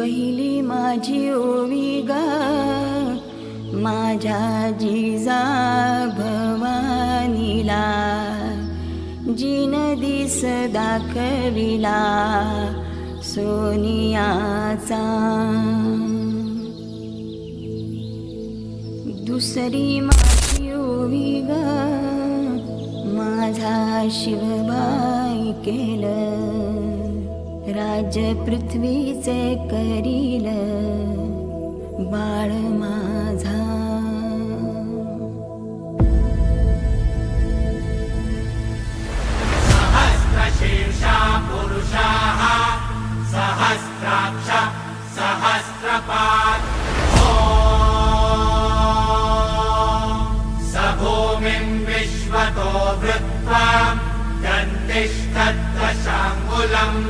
पहिली माझी ओवी गा माझ्या जिजा भवानीला, जिन दिस दाखविला सोनियाचा. दुसरी माझी ओवी गा माझा शिवबाई केलं, राज्य पृथ्वीचे करील बाळ माझा. सहस्रशीर्षा पुरुषाः सहस्राक्ष सहस्रपात्. स भूमिं विश्वतो वृत्वा दन्तिष्ठद्दशाङ्गुलम्.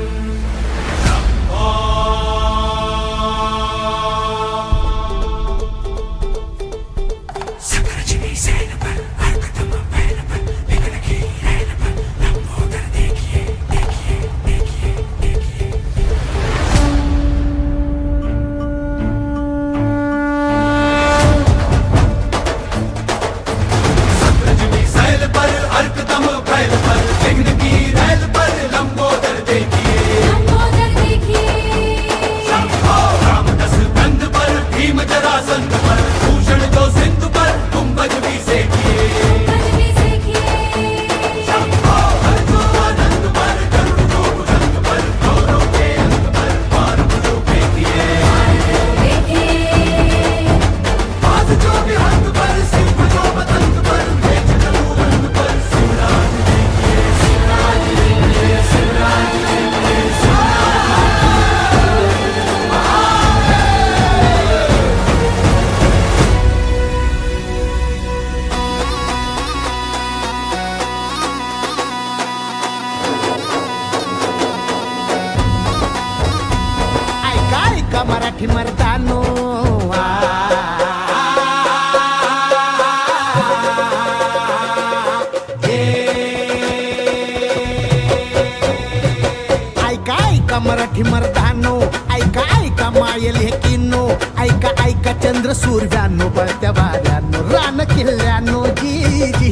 मराठी मर्दानो ऐका ऐका मराठी मर्दानो, ऐका ऐका मायल हे किन्नो, ऐका ऐका चंद्र सूर्यानो, बळत्या वाऱ्यानो, रान किल्ल्यानो, जी जी